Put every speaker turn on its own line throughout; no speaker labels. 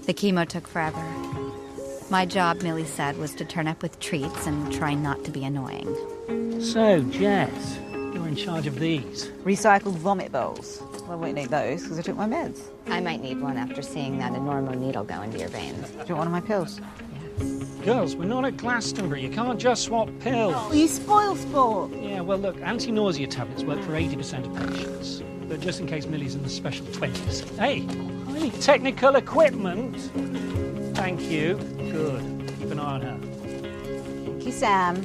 The chemo took forever. My job, Millie said, was to turn up with treats and try not to be annoying.
So, Jess, you're in charge of these.
Recycled vomit bowls. Well, I won't need those because I took my meds.
I might need one after seeing that enormo needle go into your veins.
Do you want one of my pills?
Girls, we're not at Glastonbury. You can't just swap pills.
Oh, you spoil sport.
Yeah, well, look, anti-nausea tablets work for 80% of patients. But just in case Millie's in the special 20s. Hey, I need technical equipment. Thank you. Good. Keep an eye on her.
Thank you, Sam.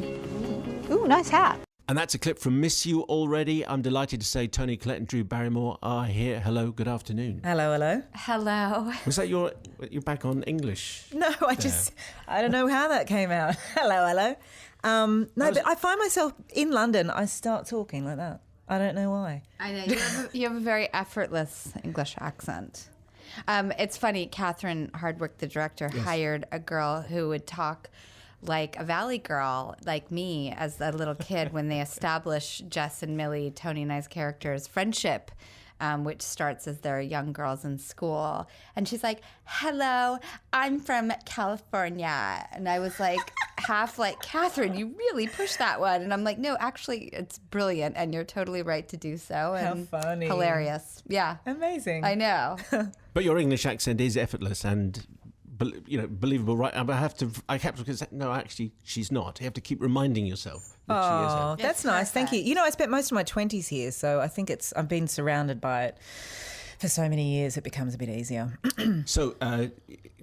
Ooh, nice hat.
And that's a clip from Miss You Already. I'm delighted to say Toni Collette and Drew Barrymore are here. Hello, good afternoon.
Hello, hello.
Hello.
Was that you're back on English?
No, I don't know how that came out. Hello, hello. But I find myself in London, I start talking like that. I don't know why.
I know, you have a very effortless English accent. It's funny, Catherine Hardwicke, the director, hired a girl who would talk like a Valley girl, like me, as a little kid when they establish Jess and Millie, Toni and I's characters' friendship, which starts as they're young girls in school. And she's like, hello, I'm from California. And I was like, half like, Catherine, you really pushed that one. And I'm like, no, actually, it's believant, and you're totally right to do so. And
how funny.
Hilarious. Yeah.
Amazing.
I know.
But your English accent is effortless and believable, right? I have to say, no, actually, she's not. You have to keep reminding yourself that she is.
Oh, that's nice. Thank you. You know, I spent most of my 20s here, so I think I've been surrounded by it for so many years, it becomes a bit easier.
So,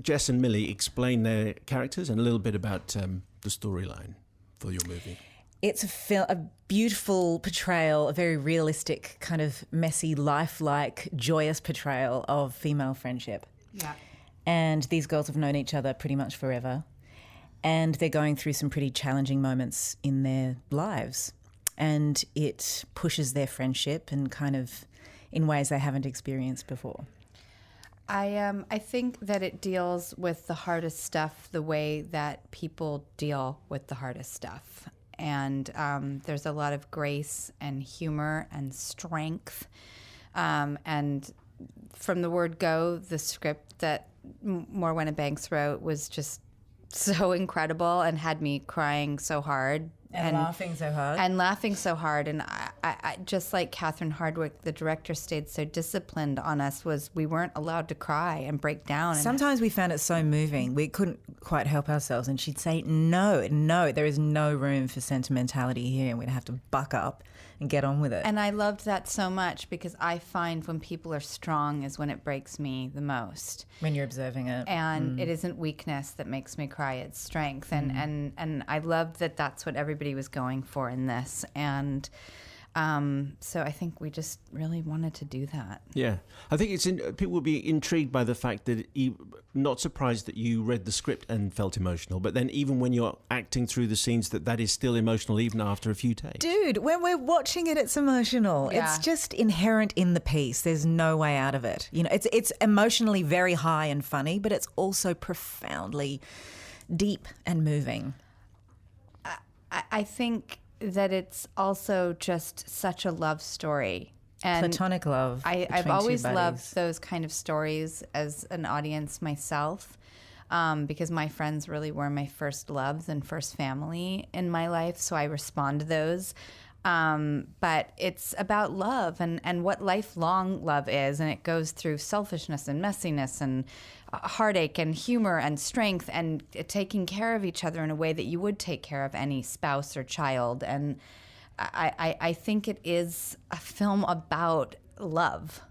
Jess and Millie explain their characters and a little bit about the storyline for your movie.
It's a beautiful portrayal, a very realistic, kind of messy, lifelike, joyous portrayal of female friendship.
Yeah.
And these girls have known each other pretty much forever. And they're going through some pretty challenging moments in their lives. And it pushes their friendship and kind of in ways they haven't experienced before.
I think that it deals with the hardest stuff the way that people deal with the hardest stuff. And there's a lot of grace and humor and strength. And from the word go, the script that Morwenna Banks wrote was just so incredible and had me crying so hard.
And laughing so hard.
And laughing so hard. And I just like Catherine Hardwicke, the director, stayed so disciplined on us, we weren't allowed to cry and break down.
Sometimes we found it so moving, we couldn't quite help ourselves. And she'd say, no, there is no room for sentimentality here, and we'd have to buck up and get on with it.
And I loved that so much because I find when people are strong is when it breaks me the most.
When you're observing it.
And it isn't weakness that makes me cry, it's strength. And I loved that that's what everybody was going for in this. And so I think we just really wanted to do that.
Yeah. I think people will be intrigued by the fact that not surprised that you read the script and felt emotional, but then even when you're acting through the scenes that is still emotional even after a few takes.
Dude, when we're watching it, it's emotional.
Yeah.
It's just inherent in the piece. There's no way out of it. You know, it's emotionally very high and funny, but it's also profoundly deep and moving.
I think that it's also just such a love story. And
platonic love.
I've always loved those kind of stories as an audience myself, because my friends really were my first loves and first family in my life, so I respond to those. But it's about love and what lifelong love is, and it goes through selfishness and messiness and heartache and humor and strength and taking care of each other in a way that you would take care of any spouse or child. And I think it is a film about love.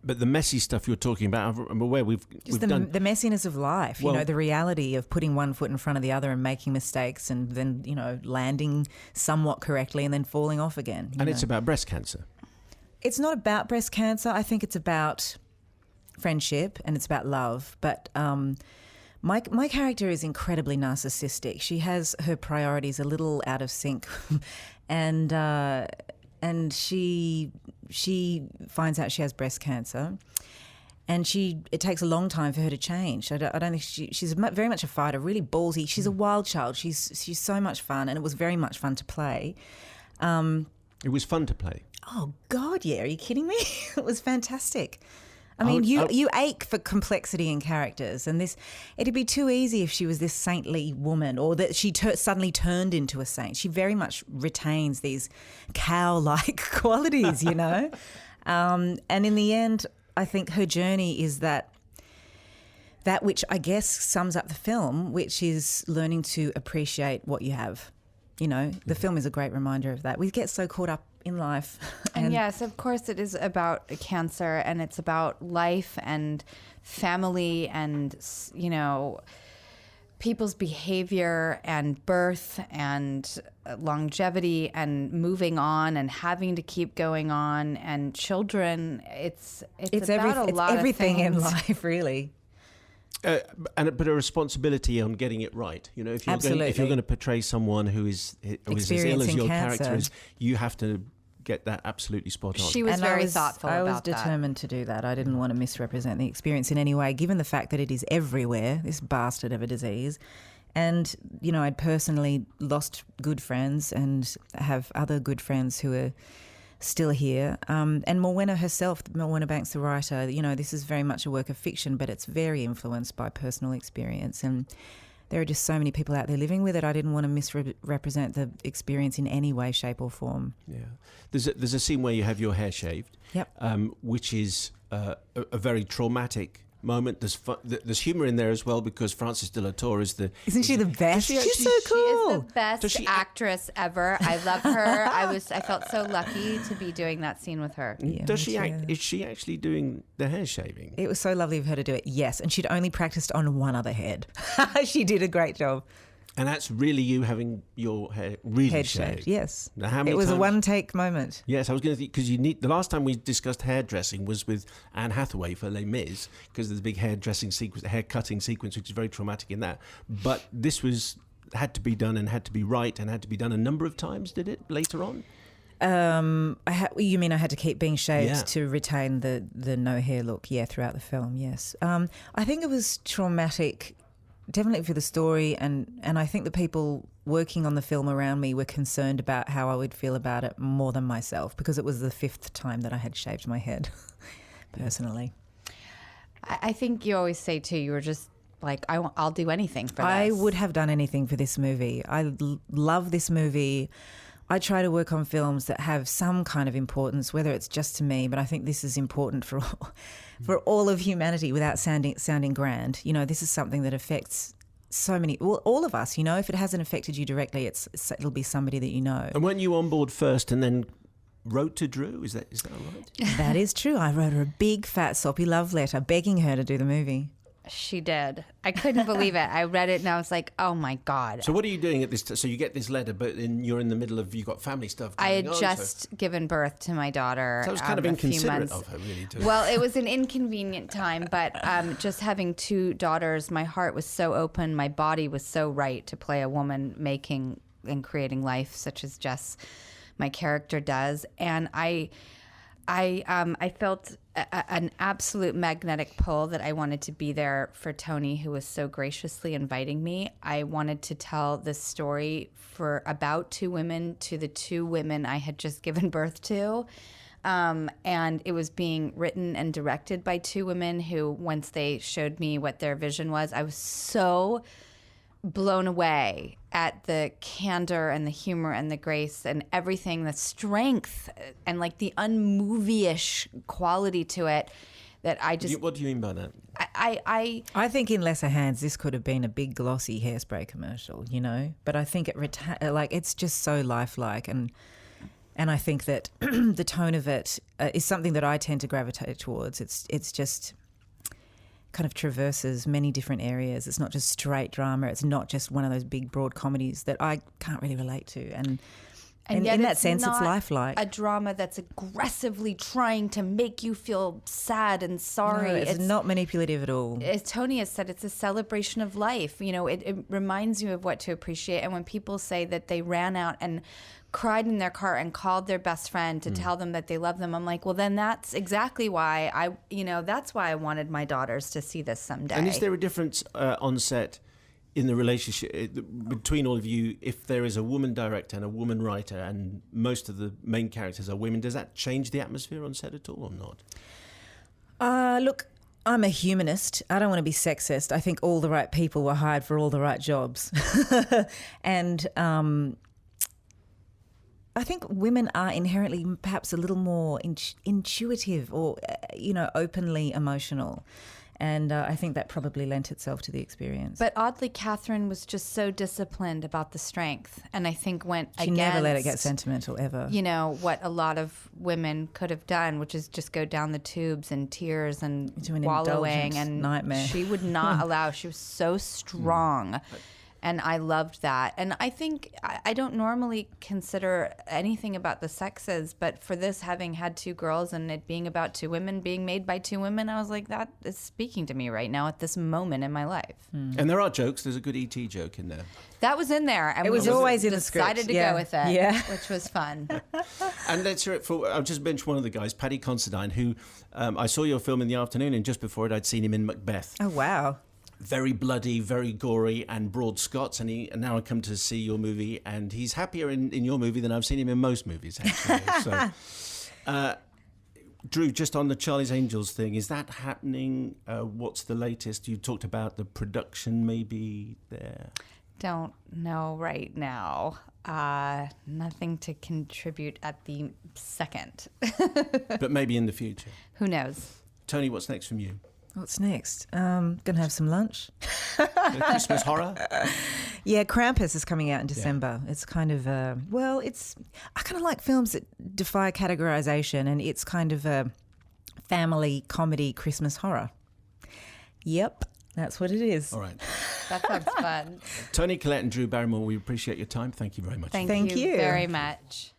But the messy stuff you're talking about, I'm aware we've done
the messiness of life, you know, the reality of putting one foot in front of the other and making mistakes and then, you know, landing somewhat correctly and then falling off again.
And it's about breast cancer.
It's not about breast cancer. I think it's about friendship and it's about love. But my character is incredibly narcissistic. She has her priorities a little out of sync, and she finds out she has breast cancer, and it takes a long time for her to change. I don't think she's very much a fighter, really ballsy. She's a wild child. She's so much fun, and it was very much fun to play.
It was fun to play.
Oh God, yeah! Are you kidding me? It was fantastic. I mean, you ache for complexity in characters, and it'd be too easy if she was this saintly woman, or that she suddenly turned into a saint. She very much retains these cow-like qualities, you know. And in the end, I think her journey is that which I guess sums up the film, which is learning to appreciate what you have. You know, the film is a great reminder of that. We get so caught up in life.
And yes, of course, it is about cancer, and it's about life and family and, you know, people's behavior and birth and longevity and moving on and having to keep going on and children. It's about a lot
everything
of things.
in life, really.
But a responsibility on getting it right. You know, if you're going to portray someone who is as ill as your character is, you have to get that absolutely spot on.
She was very thoughtful about that.
I was determined to do that. I didn't want to misrepresent the experience in any way, given the fact that it is everywhere, this bastard of a disease. And, you know, I'd personally lost good friends and have other good friends who are still here. And Morwenna herself, Morwenna Banks, the writer, you know, this is very much a work of fiction, but it's very influenced by personal experience. And there are just so many people out there living with it. I didn't want to misrepresent the experience in any way, shape or form.
Yeah. There's a scene where you have your hair shaved, which is a very traumatic moment. There's humour in there as well, because Frances de la Tour is the...
Isn't she the best? She's so cool.
She is the best actress ever. I love her. I felt so lucky to be doing that scene with her.
Yeah,
is she actually doing the hair shaving?
It was so lovely of her to do it, yes. And she'd only practiced on one other head. She did a great job.
And that's really you having your hair really
head
shaved?
Yes.
Now, how many
it was
times?
A one-take moment.
Yes, I was going to think, because the last time we discussed hairdressing was with Anne Hathaway for Les Mis, because there's a big hair-cutting sequence, which is very traumatic in that. But this had to be done and had to be right and had to be done a number of times, did it, later on?
You mean I had to keep being shaved to retain the no-hair look, throughout the film, yes. I think it was traumatic, definitely for the story, and I think the people working on the film around me were concerned about how I would feel about it more than myself, because it was the 5th time that I had shaved my head, personally.
I think you always say, too, you were just like, I'll do anything for this.
I would have done anything for this movie. I love this movie. I try to work on films that have some kind of importance, whether it's just to me, but I think this is important for all of humanity without sounding grand. You know, this is something that affects so many, all of us. You know, if it hasn't affected you directly, it'll be somebody that you know.
And weren't you on board first and then wrote to Drew? Is that right?
That is true. I wrote her a big fat soppy love letter begging her to do the movie.
She did. I couldn't believe it. I read it and I was like, oh my God.
So what are you doing at this so you get this letter, but you're in the middle of, you've got family stuff going on.
I had just given birth to my daughter.
So it was kind of inconsiderate of her, really.
Well, it was an inconvenient time, but just having 2 daughters, my heart was so open. My body was so right to play a woman making and creating life, such as Jess, my character, does. And I felt an absolute magnetic pull that I wanted to be there for Toni, who was so graciously inviting me. I wanted to tell this story about 2 women to the 2 women I had just given birth to. And it was being written and directed by 2 women who, once they showed me what their vision was, I was so blown away at the candor and the humor and the grace and everything, the strength and like the unmovie-ish quality to it that I just...
What do you mean by that?
I think in lesser hands this could have been a big glossy hairspray commercial, you know, but I think it's just so lifelike, and I think that the tone of it is something that I tend to gravitate towards. It's just kind of traverses many different areas. It's not just straight drama. It's not just one of those big broad comedies that I can't really relate to. And yet in that sense, it's lifelike.
A drama that's aggressively trying to make you feel sad and sorry.
No, it's not manipulative at all.
As Toni has said, it's a celebration of life. You know, it reminds you of what to appreciate. And when people say that they ran out and cried in their car and called their best friend to tell them that they love them, I'm like, well, then that's exactly why that's why I wanted my daughters to see this someday.
And is there a difference on set in the relationship between all of you if there is a woman director and a woman writer and most of the main characters are women? Does that change the atmosphere on set at all or not?
Look, I'm a humanist. I don't want to be sexist. I think all the right people were hired for all the right jobs. And I think women are inherently perhaps a little more intuitive or, openly emotional. And I think that probably lent itself to the experience.
But oddly, Catherine was just so disciplined about the strength, and I think went
She
against,
never let it get sentimental, ever.
What a lot of women could have done, which is just go down the tubes in tears and
Into an
wallowing.
indulgent
And
nightmare.
she would not allow. She was so strong. And I loved that. And I think I don't normally consider anything about the sexes, but for this, having had two girls and it being about two women, being made by two women, I was like, that is speaking to me right now at this moment in my life.
And there are jokes. There's a good ET joke in there.
That was in there. And
It was
we
always in the script.
decided to
Yeah.
go with it,
Yeah.
which was fun.
And let's hear it for, I'll just mention one of the guys, Paddy Considine, who I saw your film in the afternoon, and just before it, I'd seen him in Macbeth.
Oh, wow.
Very bloody, very gory, and broad Scots. And now I come to see your movie, and he's happier in your movie than I've seen him in most movies, actually. So, Drew, just on the Charlie's Angels thing, is that happening? What's the latest? You talked about the production maybe there.
Don't know right now. Nothing to contribute at the second.
But maybe in the future.
Who knows?
Tony, what's next from you?
What's next? Gonna have some lunch.
Christmas horror?
Yeah, Krampus is coming out in December. Yeah. It's kind of I kind of like films that defy categorization, and it's kind of a family comedy Christmas horror. Yep, that's what it is.
All right.
That sounds fun.
Toni Collette and Drew Barrymore, we appreciate your time. Thank you very much.
Thank you very much.